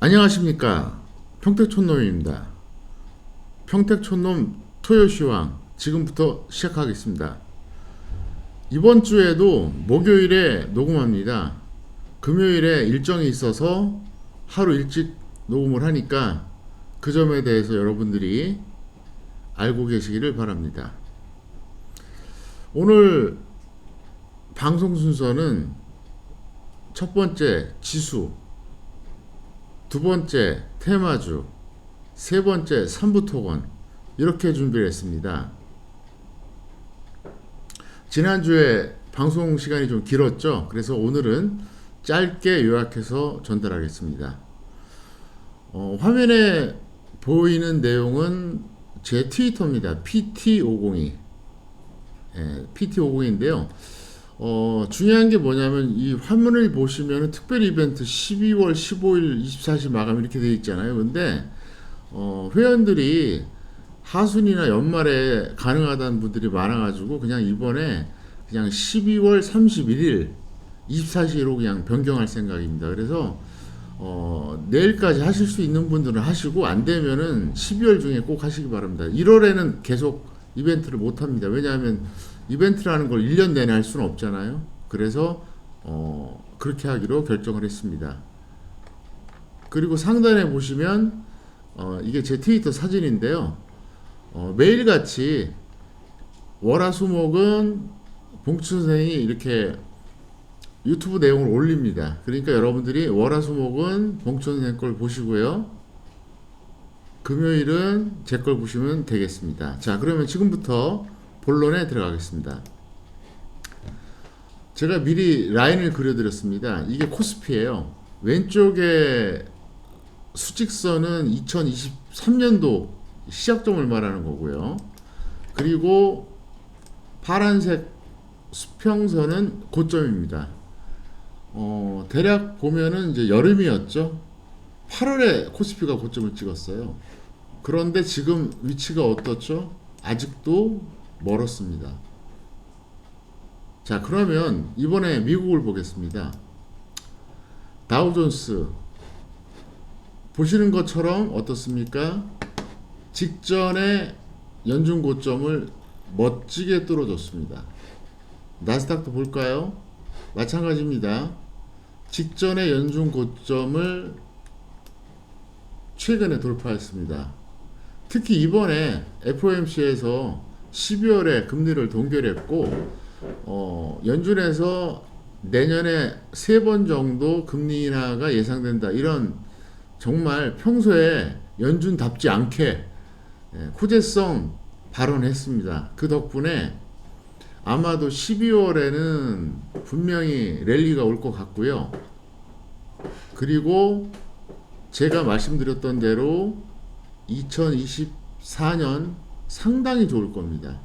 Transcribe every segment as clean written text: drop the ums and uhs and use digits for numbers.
안녕하십니까. 평택촌놈입니다. 평택촌놈 토요시황 지금부터 시작하겠습니다. 이번 주에도 목요일에 녹음합니다. 금요일에 일정이 있어서 하루 일찍 녹음을 하니까 그 점에 대해서 여러분들이 알고 계시기를 바랍니다. 오늘 방송 순서는 첫 번째 지수, 두 번째 테마주, 세 번째 삼부토건 이렇게 준비를 했습니다. 지난주에 방송 시간이 좀 길었죠. 그래서 오늘은 짧게 요약해서 전달하겠습니다. 화면에 보이는 내용은 제 트위터입니다. PT502. PT502인데요. 중요한 게 뭐냐면 이 화면을 보시면 특별 이벤트 12월 15일 24시 마감 이렇게 되어 있잖아요. 근데 회원들이 하순이나 연말에 가능하다는 분들이 많아가지고 그냥 이번에 그냥 12월 31일 24시로 그냥 변경할 생각입니다. 그래서 내일까지 하실 수 있는 분들은 하시고 안 되면은 12월 중에 꼭 하시기 바랍니다. 1월에는 계속 이벤트를 못 합니다. 왜냐하면 이벤트라는 걸 1년 내내 할 수는 없잖아요. 그래서 그렇게 하기로 결정을 했습니다. 그리고 상단에 보시면 이게 제 트위터 사진인데요. 매일같이 월화수목은 봉추 선생이 이렇게 유튜브 내용을 올립니다. 그러니까 여러분들이 월화수목은 봉추 선생 걸 보시고요. 금요일은 제 걸 보시면 되겠습니다. 자, 그러면 지금부터 본론에 들어가겠습니다. 제가 미리 라인을 그려드렸습니다. 이게 코스피예요. 왼쪽에 수직선은 2023년도 시작점을 말하는 거고요. 그리고 파란색 수평선은 고점입니다. 대략 보면은 이제 여름이었죠. 8월에 코스피가 고점을 찍었어요. 그런데 지금 위치가 어떻죠? 아직도 멀었습니다. 자, 그러면 이번에 미국을 보겠습니다. 다우존스 보시는 것처럼 어떻습니까? 직전에 연중 고점을 멋지게 뚫어줬습니다. 나스닥도 볼까요? 마찬가지입니다. 직전에 연중 고점을 최근에 돌파했습니다. 특히 이번에 FOMC에서 12월에 금리를 동결했고 연준에서 내년에 3번 정도 금리 인하가 예상된다. 이런 정말 평소에 연준답지 않게 호재성 발언했습니다. 그 덕분에 아마도 12월에는 분명히 랠리가 올 것 같고요. 그리고 제가 말씀드렸던 대로 2024년 상당히 좋을 겁니다.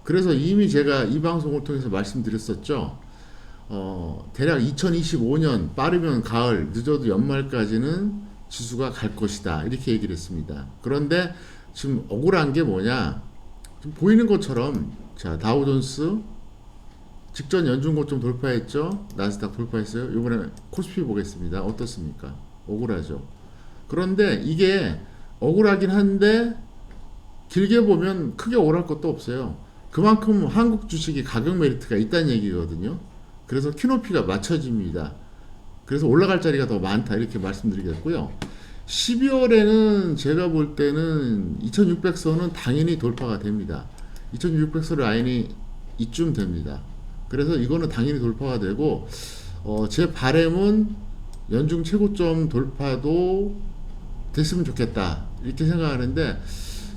그래서 이미 제가 이 방송을 통해서 말씀드렸었죠. 대략 2025년 빠르면 가을, 늦어도 연말까지는 지수가 갈 것이다. 이렇게 얘기를 했습니다. 그런데 지금 억울한 게 뭐냐? 지금 보이는 것처럼 자, 다우존스 직전 연중 고점 돌파했죠. 나스닥 돌파했어요. 이번에 코스피 보겠습니다. 어떻습니까? 억울하죠. 그런데 이게 억울하긴 한데 길게 보면 크게 억울할 것도 없어요. 그만큼 한국 주식이 가격 메리트가 있다는 얘기거든요. 그래서 키높이가 맞춰집니다. 그래서 올라갈 자리가 더 많다 이렇게 말씀드리겠고요. 12월에는 제가 볼 때는 2600선은 당연히 돌파가 됩니다. 2600선 라인이 이쯤 됩니다. 그래서 이거는 당연히 돌파가 되고 제 바람은 연중 최고점 돌파도 됐으면 좋겠다 이렇게 생각하는데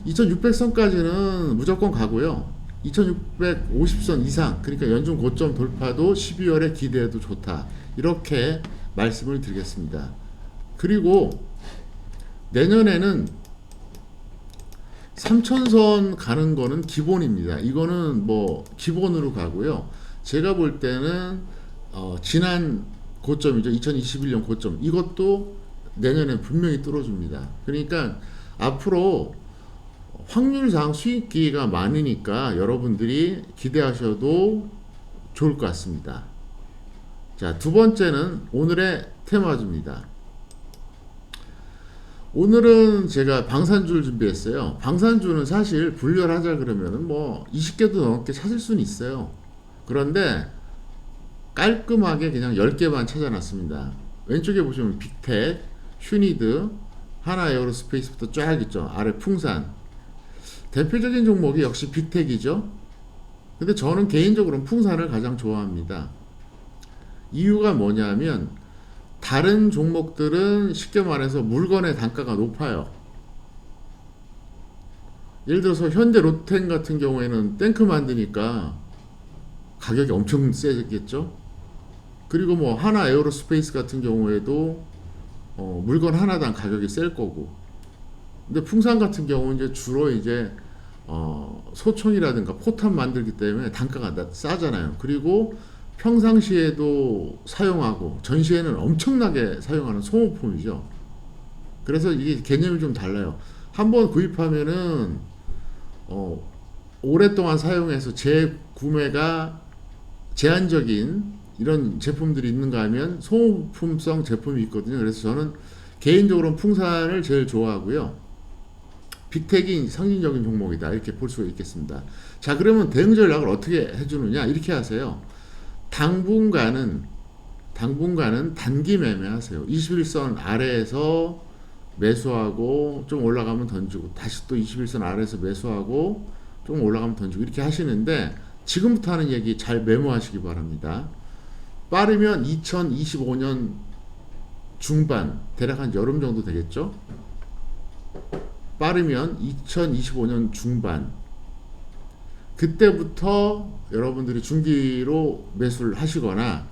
2600선까지는 무조건 가고요. 2650선 이상, 그러니까 연중 고점 돌파도 12월에 기대해도 좋다 이렇게 말씀을 드리겠습니다. 그리고 내년에는 3000선 가는 거는 기본입니다. 이거는 뭐 기본으로 가고요. 제가 볼 때는 지난 고점이죠. 2021년 고점 이것도 내년에 분명히 뚫어줍니다. 그러니까 앞으로 확률상 수익 기회가 많으니까 여러분들이 기대하셔도 좋을 것 같습니다. 자, 두 번째는 오늘의 테마주입니다. 오늘은 제가 방산주를 준비했어요. 방산주는 사실 분류를 하자 그러면은 뭐 20개도 넘게 찾을 수는 있어요. 그런데 깔끔하게 그냥 10개만 찾아놨습니다. 왼쪽에 보시면 빅텍, 휴니드, 하나 에어로스페이스부터 쫙 있죠. 아래 풍산. 대표적인 종목이 역시 빅텍이죠. 근데 저는 개인적으로는 풍산을 가장 좋아합니다. 이유가 뭐냐면 다른 종목들은 쉽게 말해서 물건의 단가가 높아요. 예를 들어서 현대 로템 같은 경우에는 탱크 만드니까 가격이 엄청 세겠죠. 그리고 뭐 하나 에어로스페이스 같은 경우에도 물건 하나당 가격이 셀 거고. 근데 풍산 같은 경우는 이제 주로 이제 소총이라든가 포탄 만들기 때문에 단가가 싸잖아요. 그리고 평상시에도 사용하고 전시에는 엄청나게 사용하는 소모품이죠. 그래서 이게 개념이 좀 달라요. 한번 구입하면은 오랫동안 사용해서 재구매가 제한적인 이런 제품들이 있는가 하면 소모품성 제품이 있거든요. 그래서 저는 개인적으로 풍산을 제일 좋아하고요. 빅텍이 상징적인 종목이다 이렇게 볼 수가 있겠습니다. 자, 그러면 대응 전략을 어떻게 해주느냐 이렇게 하세요. 당분간은 단기 매매하세요. 21선 아래에서 매수하고 좀 올라가면 던지고 다시 또 21선 아래에서 매수하고 좀 올라가면 던지고 이렇게 하시는데 지금부터 하는 얘기 잘 메모하시기 바랍니다. 빠르면 2025년 중반 대략 한 여름 정도 되겠죠. 빠르면 2025년 중반 그때부터 여러분들이 중기로 매수를 하시거나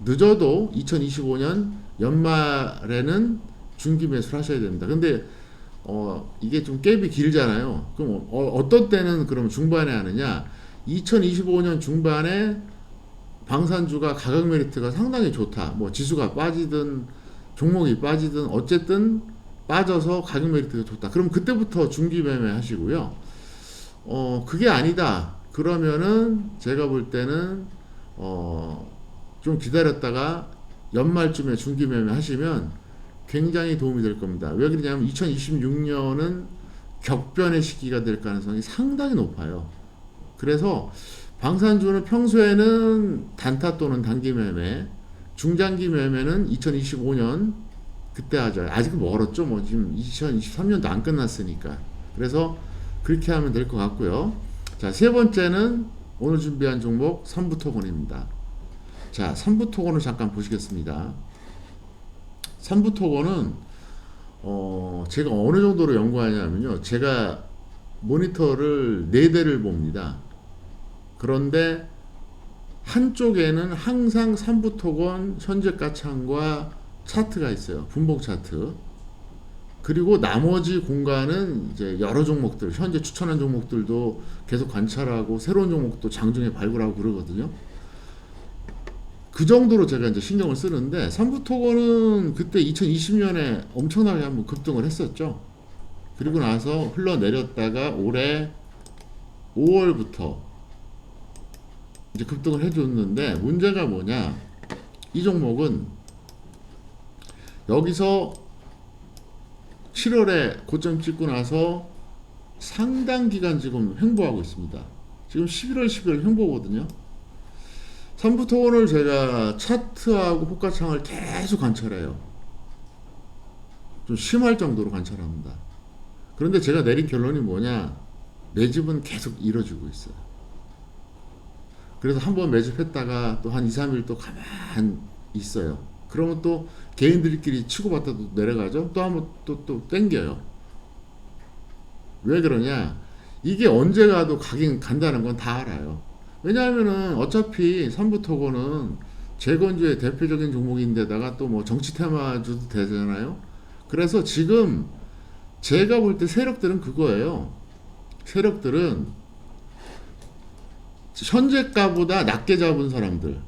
늦어도 2025년 연말에는 중기 매수를 하셔야 됩니다. 근데 이게 좀 갭이 길잖아요. 그럼 어떤 때는 그럼 중반에 하느냐? 2025년 중반에 방산주가 가격 메리트가 상당히 좋다. 뭐 지수가 빠지든 종목이 빠지든 어쨌든 빠져서 가격 메리트가 좋다. 그럼 그때부터 중기 매매 하시고요. 그게 아니다. 그러면은 제가 볼 때는 좀 기다렸다가 연말쯤에 중기 매매 하시면 굉장히 도움이 될 겁니다. 왜 그러냐면 2026년은 격변의 시기가 될 가능성이 상당히 높아요. 그래서 방산주는 평소에는 단타 또는 단기 매매, 중장기 매매는 2025년 그때 하죠. 아직 멀었죠. 뭐 지금 2023년도 안 끝났으니까. 그래서 그렇게 하면 될 것 같고요. 자, 세 번째는 오늘 준비한 종목 삼부토건입니다. 자, 삼부토건을 잠깐 보시겠습니다. 삼부토건은 제가 어느 정도로 연구하냐면요. 제가 모니터를 4대를 봅니다. 그런데 한쪽에는 항상 삼부토건 현재가 창과 차트가 있어요. 분봉 차트. 그리고 나머지 공간은 이제 여러 종목들, 현재 추천한 종목들도 계속 관찰하고 새로운 종목도 장중에 발굴하고 그러거든요. 그 정도로 제가 이제 신경을 쓰는데 삼부토건은 그때 2020년에 엄청나게 한번 급등을 했었죠. 그리고 나서 흘러내렸다가 올해 5월부터 이제 급등을 해줬는데 문제가 뭐냐? 이 종목은 여기서 7월에 고점 찍고 나서 상당 기간 지금 횡보하고 있습니다. 지금 11월, 12월 횡보거든요. 삼부토건을 제가 차트하고 호가창을 계속 관찰해요. 좀 심할 정도로 관찰합니다. 그런데 제가 내린 결론이 뭐냐? 매집은 계속 이뤄지고 있어요. 그래서 한번 매집했다가 또 한 2, 3일 또 가만 있어요. 그러면 또 개인들끼리 치고받다 또 내려가죠. 또 한번 또 땡겨요. 왜 그러냐? 이게 언제 가도 가긴 간다는 건 다 알아요. 왜냐하면은 어차피 삼부토건은 재건주의 대표적인 종목인데다가 또 뭐 정치 테마주도 되잖아요. 그래서 지금 제가 볼 때 세력들은 그거예요. 세력들은 현재가보다 낮게 잡은 사람들,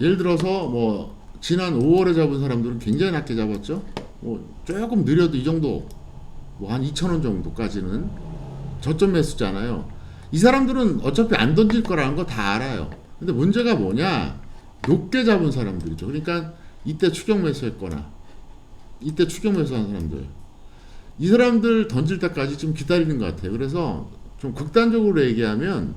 예를 들어서 뭐 지난 5월에 잡은 사람들은 굉장히 낮게 잡았죠. 뭐 조금 느려도 이 정도, 뭐 한 2,000원 정도까지는 저점 매수잖아요. 이 사람들은 어차피 안 던질 거라는 거 다 알아요. 근데 문제가 뭐냐? 높게 잡은 사람들이죠. 그러니까 이때 추격 매수했거나 이때 추격 매수한 사람들. 이 사람들 던질 때까지 좀 기다리는 것 같아요. 그래서 좀 극단적으로 얘기하면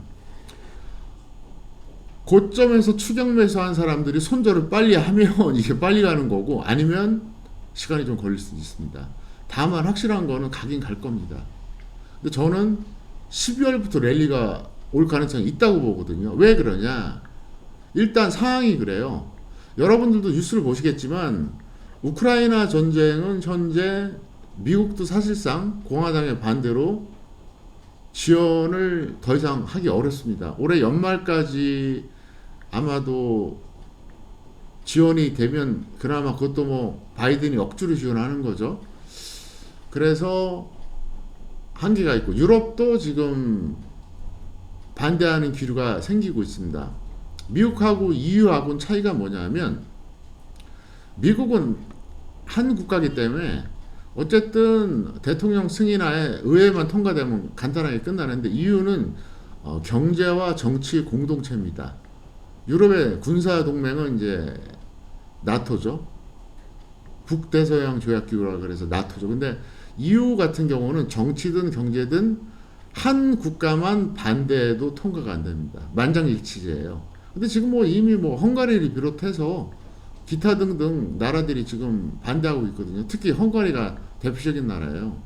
고점에서 추격 매수한 사람들이 손절을 빨리 하면 이게 빨리 가는 거고, 아니면 시간이 좀 걸릴 수도 있습니다. 다만 확실한 거는 가긴 갈 겁니다. 근데 저는 12월부터 랠리가 올 가능성이 있다고 보거든요. 왜 그러냐? 일단 상황이 그래요. 여러분들도 뉴스를 보시겠지만 우크라이나 전쟁은 현재 미국도 사실상 공화당의 반대로 지원을 더 이상 하기 어렵습니다. 올해 연말까지 아마도 지원이 되면 그나마 그것도 뭐 바이든이 억지로 지원하는 거죠. 그래서 한계가 있고, 유럽도 지금 반대하는 기류가 생기고 있습니다. 미국하고 EU하고는 차이가 뭐냐면, 미국은 한 국가이기 때문에 어쨌든 대통령 승인하에 의회만 통과되면 간단하게 끝나는데, EU는 경제와 정치 공동체입니다. 유럽의 군사 동맹은 이제 나토죠. 북대서양 조약기구라 그래서 나토죠. 근데 EU 같은 경우는 정치든 경제든 한 국가만 반대해도 통과가 안 됩니다. 만장일치제예요. 근데 지금 뭐 이미 뭐 헝가리를 비롯해서 기타 등등 나라들이 지금 반대하고 있거든요. 특히 헝가리가 대표적인 나라예요.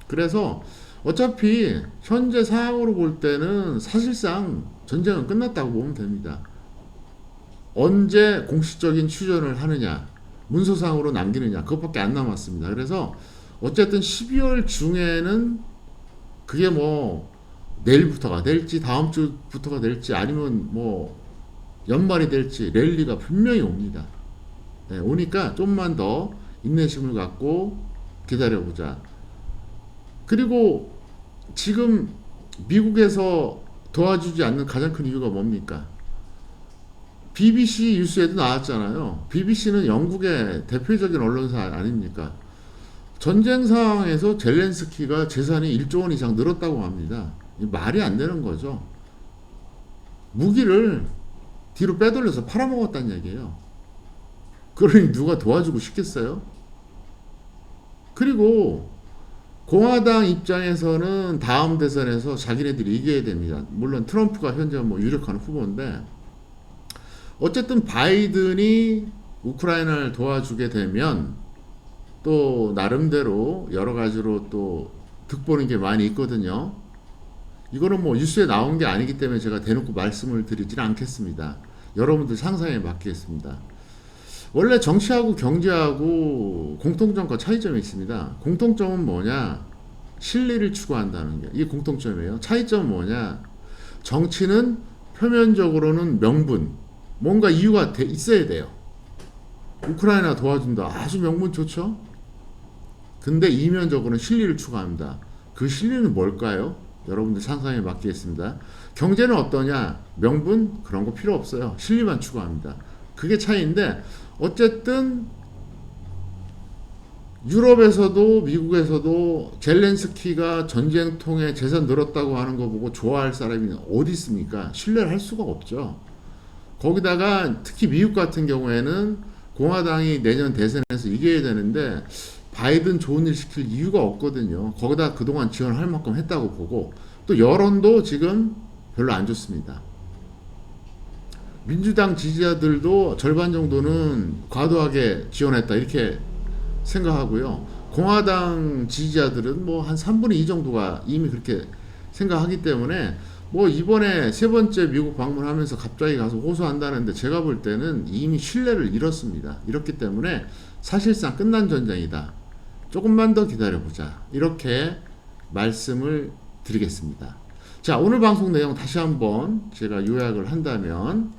그래서 어차피 현재 상황으로 볼 때는 사실상 전쟁은 끝났다고 보면 됩니다. 언제 공식적인 휴전을 하느냐, 문서상으로 남기느냐, 그것밖에 안 남았습니다. 그래서 어쨌든 12월 중에는 그게 뭐 내일부터가 될지 다음 주부터가 될지 아니면 뭐 연말이 될지 랠리가 분명히 옵니다. 네, 오니까 좀만 더 인내심을 갖고 기다려보자. 그리고 지금 미국에서 도와주지 않는 가장 큰 이유가 뭡니까? BBC 뉴스에도 나왔잖아요. BBC는 영국의 대표적인 언론사 아닙니까? 전쟁 상황에서 젤렌스키가 재산이 1조 원 이상 늘었다고 합니다. 말이 안 되는 거죠. 무기를 뒤로 빼돌려서 팔아먹었다는 얘기예요. 그러니 누가 도와주고 싶겠어요? 그리고 공화당 입장에서는 다음 대선에서 자기네들이 이겨야 됩니다. 물론 트럼프가 현재 뭐 유력한 후보인데, 어쨌든 바이든이 우크라이나를 도와주게 되면 또 나름대로 여러 가지로 또 득보는 게 많이 있거든요. 이거는 뭐 뉴스에 나온 게 아니기 때문에 제가 대놓고 말씀을 드리지는 않겠습니다. 여러분들 상상에 맡기겠습니다. 원래 정치하고 경제하고 공통점과 차이점이 있습니다. 공통점은 뭐냐? 실리를 추구한다는 게 이게 공통점이에요. 차이점은 뭐냐? 정치는 표면적으로는 명분, 뭔가 이유가 있어야 돼요. 우크라이나 도와준다. 아주 명분 좋죠? 근데 이면적으로는 실리를 추구합니다. 그 실리는 뭘까요? 여러분들 상상에 맡기겠습니다. 경제는 어떠냐? 명분? 그런 거 필요 없어요. 실리만 추구합니다. 그게 차이인데, 어쨌든 유럽에서도 미국에서도 젤렌스키가 전쟁통에 재산 늘었다고 하는 거 보고 좋아할 사람이 어디 있습니까? 신뢰를 할 수가 없죠. 거기다가 특히 미국 같은 경우에는 공화당이 내년 대선에서 이겨야 되는데 바이든 좋은 일 시킬 이유가 없거든요. 거기다 그동안 지원할 만큼 했다고 보고, 또 여론도 지금 별로 안 좋습니다. 민주당 지지자들도 절반 정도는 과도하게 지원했다 이렇게 생각하고요. 공화당 지지자들은 뭐 한 3분의 2 정도가 이미 그렇게 생각하기 때문에 뭐 이번에 세 번째 미국 방문하면서 갑자기 가서 호소한다는데 제가 볼 때는 이미 신뢰를 잃었습니다. 잃었기 때문에 사실상 끝난 전쟁이다. 조금만 더 기다려보자. 이렇게 말씀을 드리겠습니다. 자, 오늘 방송 내용 다시 한번 제가 요약을 한다면,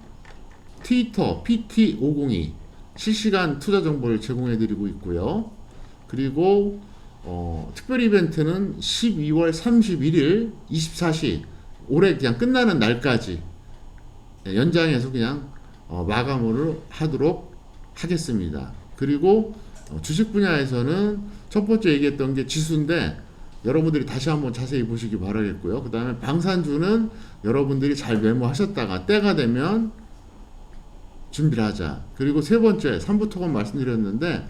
트위터 PT502 실시간 투자 정보를 제공해 드리고 있고요. 그리고 특별 이벤트는 12월 31일 24시 올해 그냥 끝나는 날까지 연장해서 그냥 마감을 하도록 하겠습니다. 그리고 주식 분야에서는 첫 번째 얘기했던 게 지수인데 여러분들이 다시 한번 자세히 보시기 바라겠고요. 그 다음에 방산주는 여러분들이 잘 메모하셨다가 때가 되면 준비를 하자. 그리고 세 번째 3부 토건 말씀드렸는데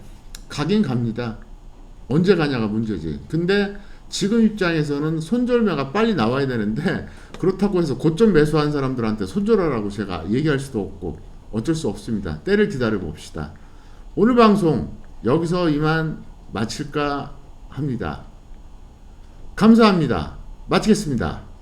가긴 갑니다. 언제 가냐가 문제지. 근데 지금 입장에서는 손절매가 빨리 나와야 되는데 그렇다고 해서 고점 매수한 사람들한테 손절하라고 제가 얘기할 수도 없고 어쩔 수 없습니다. 때를 기다려 봅시다. 오늘 방송 여기서 이만 마칠까 합니다. 감사합니다. 마치겠습니다.